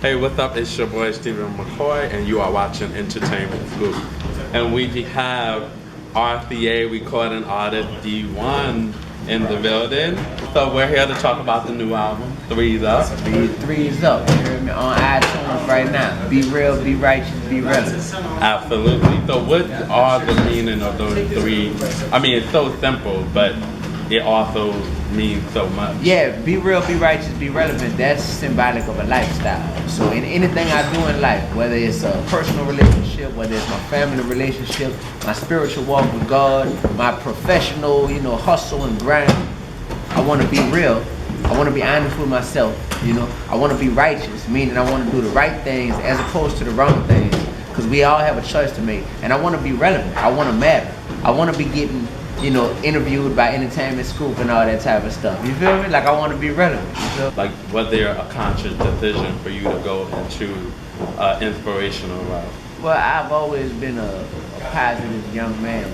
Hey, what's up? It's your boy Steven McCoy, and you are watching Entertainment Scoop. And we have RCA recording artist Dee-1 in the building. So we're here to talk about the new album, 3's Up. 3's Up, you hear me? On iTunes right now. Be real, be righteous, be relevant. Absolutely. So what are the meaning of those three? I mean, it's so simple, but it also means so much. Yeah, be real, be righteous, be relevant. That's symbolic of a lifestyle. So in anything I do in life, whether it's a personal relationship, whether it's my family relationship, my spiritual walk with God, my professional, hustle and grind, I want to be real. I want to be honest with myself. I want to be righteous, meaning I want to do the right things as opposed to the wrong things, because we all have a choice to make. And I want to be relevant. I want to matter. I want to be getting interviewed by Entertainment Scoop and all that type of stuff. You feel me? Like, I want to be relevant. You feel? Like, was there a conscious decision for you to go into inspirational route? Well, I've always been a positive young man.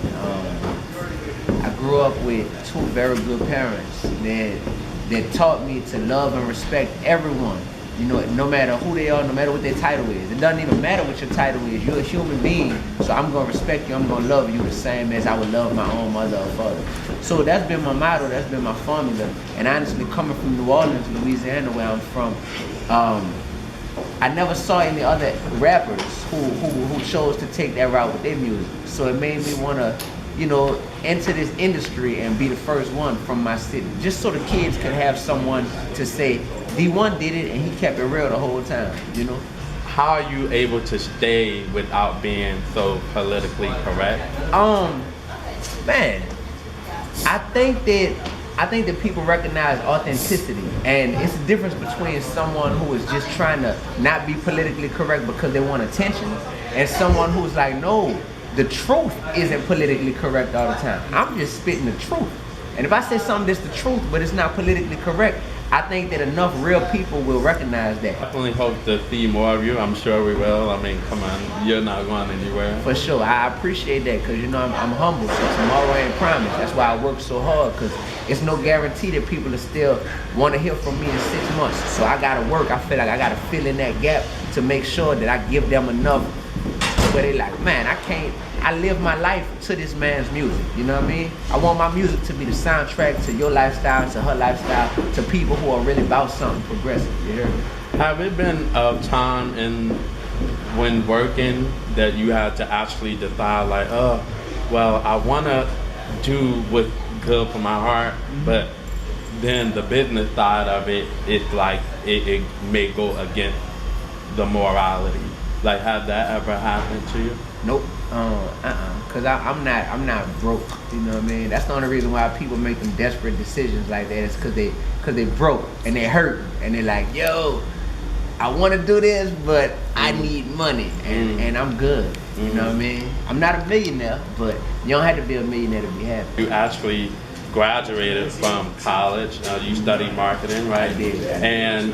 I grew up with two very good parents that taught me to love and respect everyone. No matter who they are, no matter what their title is. It doesn't even matter what your title is. You're a human being, so I'm going to respect you. I'm going to love you the same as I would love my own mother or father. So that's been my motto. That's been my formula. And honestly, coming from New Orleans, Louisiana, where I'm from, I never saw any other rappers who chose to take that route with their music. So it made me want to enter this industry and be the first one from my city, just so the kids could have someone to say, Dee-1 did it and he kept it real the whole time, How are you able to stay without being so politically correct? Man, I think that people recognize authenticity, and it's the difference between someone who is just trying to not be politically correct because they want attention, and someone who's like, no, the truth isn't politically correct all the time. I'm just spitting the truth. And if I say something that's the truth, but it's not politically correct, I think that enough real people will recognize that. I definitely hope to see more of you. I'm sure we will. I mean, come on, you're not going anywhere. For sure. I appreciate that, because I'm humble, so tomorrow ain't promised. That's why I work so hard, because it's no guarantee that people will still want to hear from me in 6 months. So I gotta work. I feel like I gotta fill in that gap to make sure that I give them enough where they like, man, I live my life to this man's music, you know what I mean? I want my music to be the soundtrack to your lifestyle, to her lifestyle, to people who are really about something progressive, you hear me? Have it been a time when working that you had to actually decide, like, well, I want to do what's good for my heart, but then the business side of it, it's like, it may go against the morality. Like, have that ever happened to you? Nope. Cause I'm not broke. You know what I mean? That's the only reason why people make them desperate decisions like that. Is cause they broke and they hurt and they're like, yo, I want to do this, but I need money and I'm good. You know what I mean? I'm not a millionaire, but you don't have to be a millionaire to be happy. You actually graduated from college. You studied marketing, right? I did. And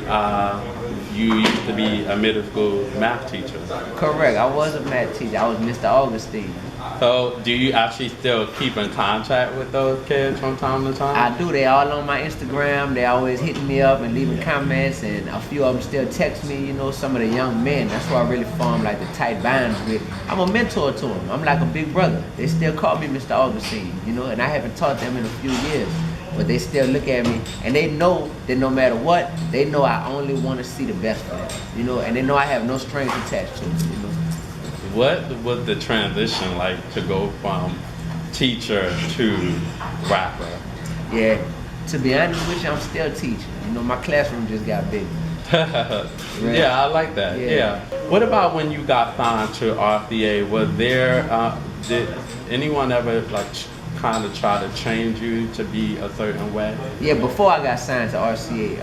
you used to be a middle school math teacher. Correct. I was a math teacher. I was Mr. Augustine. So do you actually still keep in contact with those kids from time to time? I do. They all on my Instagram. They always hitting me up and leaving comments, and a few of them still text me, some of the young men. That's why I really form like the tight bonds with. I'm a mentor to them. I'm like a big brother. They still call me Mr. Augustine, and I haven't taught them in a few years. But they still look at me, and they know that no matter what, they know I only want to see the best for them, and they know I have no strings attached to it, What was the transition like to go from teacher to rapper? Yeah, to be honest with you, I'm still teaching. My classroom just got bigger. Right? Yeah, I like that. Yeah. What about when you got signed to RCA? Was there, did anyone ever kind of try to change you to be a certain way? Yeah, before I got signed to RCA,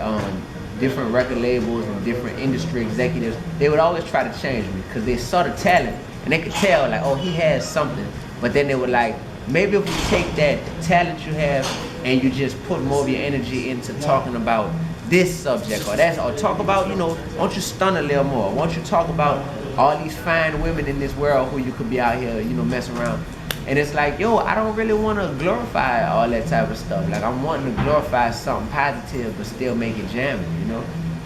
different record labels and different industry executives, they would always try to change me because they saw the talent and they could tell, like, oh, he has something. But then they were like, maybe if you take that talent you have and you just put more of your energy into talking about this subject or that, or talk about, won't you stun a little more? Won't you talk about all these fine women in this world who you could be out here, messing around? And it's like, yo, I don't really want to glorify all that type of stuff. Like, I'm wanting to glorify something positive but still make it jamming,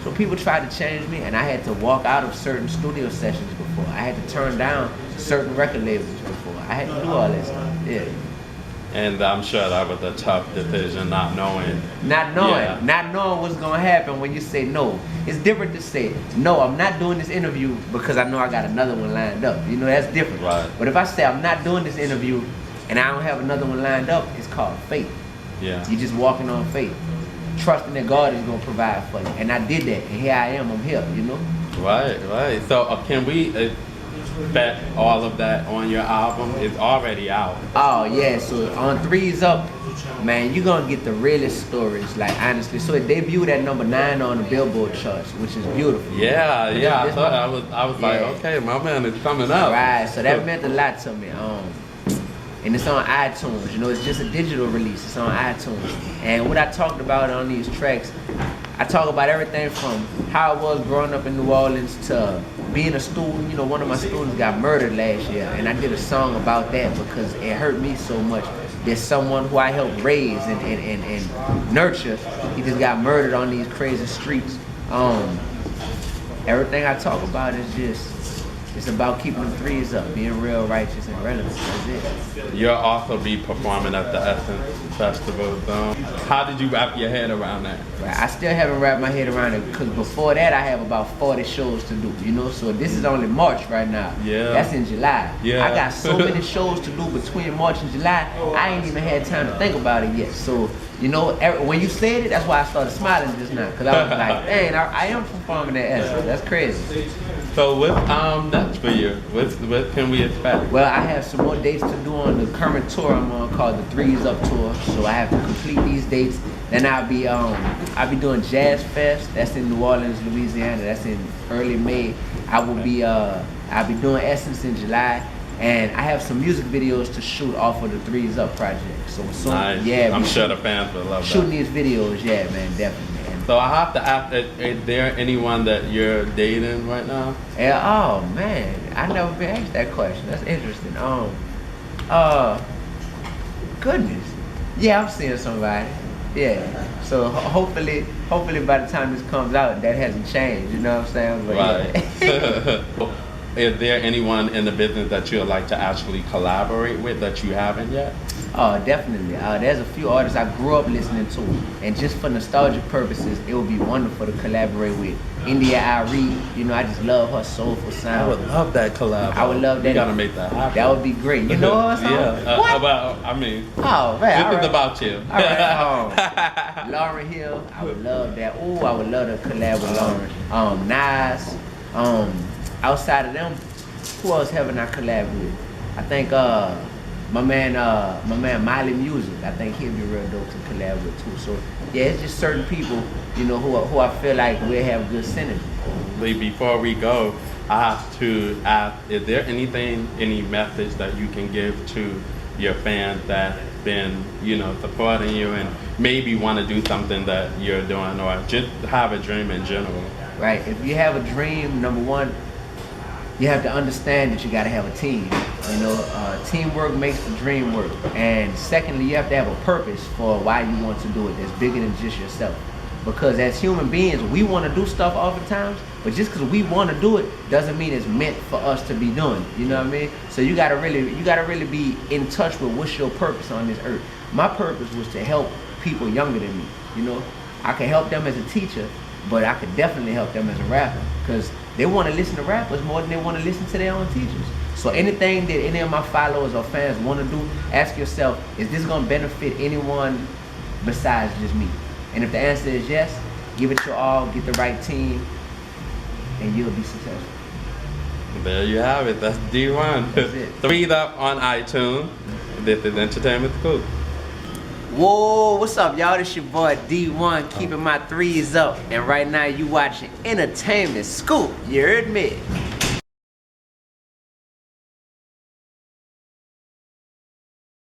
So people tried to change me, and I had to walk out of certain studio sessions before. I had to turn down certain record labels before. I had to do all that stuff. Yeah. And I'm sure that was a tough decision, not knowing. Not knowing what's gonna happen when you say no. It's different to say, no, I'm not doing this interview because I know I got another one lined up. You know, that's different. Right. But if I say I'm not doing this interview and I don't have another one lined up, it's called faith. Yeah. You're just walking on faith, trusting that God is gonna provide for you. And I did that, and here I am, I'm here, you know? Right. So can we bet all of that on your album? It's already out. Oh yeah, so on 3's Up, man, you're gonna get the realest stories, like honestly. So it debuted at number 9 on the Billboard charts, which is beautiful. Yeah. I thought I was like, Yeah. okay, my man is coming up. Right, so that meant a lot to me. And it's on iTunes, you know, it's just a digital release, it's on iTunes. And what I talked about on these tracks, I talk about everything from how I was growing up in New Orleans to being a student. You know, one of my students got murdered last year, and I did a song about that because it hurt me so much. There's someone who I helped raise and nurture, he just got murdered on these crazy streets. Everything I talk about is just, it's about keeping the 3's up, being real, righteous, and relevant. That's it. You'll also be performing at the Essence Festival. So how did you wrap your head around that? Right. I still haven't wrapped my head around it because before that I have about 40 shows to do, you know? So this is only March right now. Yeah. That's in July. Yeah. I got so many shows to do between March and July, I ain't even had time to think about it yet. So, you know, when you said it, that's why I started smiling just now. Because I was like, dang, I am performing at Essence. That's crazy. So what's next for you? What can we expect? Well, I have some more dates to do on the current tour I'm on called the 3's Up tour. So I have to complete these dates. Then I'll be doing Jazz Fest. That's in New Orleans, Louisiana. That's in early May. I'll be doing Essence in July. And I have some music videos to shoot off of the 3's Up project. So soon, Nice. yeah, I'm sure the fans will love shooting that. these videos, yeah, man, definitely. So I have to ask, is there anyone that you're dating right now? Yeah, oh man, I never been asked that question. That's interesting. Goodness, yeah, I'm seeing somebody. Yeah, so hopefully by the time this comes out, that hasn't changed. You know what I'm saying? But Right. yeah. Is there anyone in the business that you would like to actually collaborate with that you haven't yet? Oh, definitely. There's a few artists I grew up listening to, and just for nostalgic purposes, it would be wonderful to collaborate with. India Ari, you know, I just love her soulful sound. I would love that collab. I would love that. You gotta make that happen. That would be great. You know what? Yeah. What? I mean, Oh man, this all is about you. All right. Lauryn Hill, I would love that. Ooh, I would love to collab with Lauryn. Nas. Outside of them, who else haven't I collabed with? I think my man Miley Music. I think he'd be real dope to collab with too. So yeah, it's just certain people, you know, who I feel like we'll have good synergy. Before we go, I have to ask, is there any message that you can give to your fans that been, you know, supporting you and maybe want to do something that you're doing or just have a dream in general? Right. If you have a dream, number one, you have to understand that you got to have a team. You know, teamwork makes the dream work. And secondly, you have to have a purpose for why you want to do it that's bigger than just yourself. Because as human beings, we want to do stuff oftentimes, but just because we want to do it doesn't mean it's meant for us to be doing. You know what I mean? So you gotta really be in touch with what's your purpose on this earth. My purpose was to help people younger than me. You know, I can help them as a teacher, but I could definitely help them as a rapper because they want to listen to rappers more than they want to listen to their own teachers. So anything that any of my followers or fans want to do, ask yourself, is this going to benefit anyone besides just me? And if the answer is yes, give it your all, get the right team, and you'll be successful. There you have it. That's Dee-1. That's it. 3's Up on iTunes. This is Entertainment Scoop. Whoa, what's up, y'all? This your boy Dee-1, keeping my 3's up. And right now you watching Entertainment Scoop. You heard me?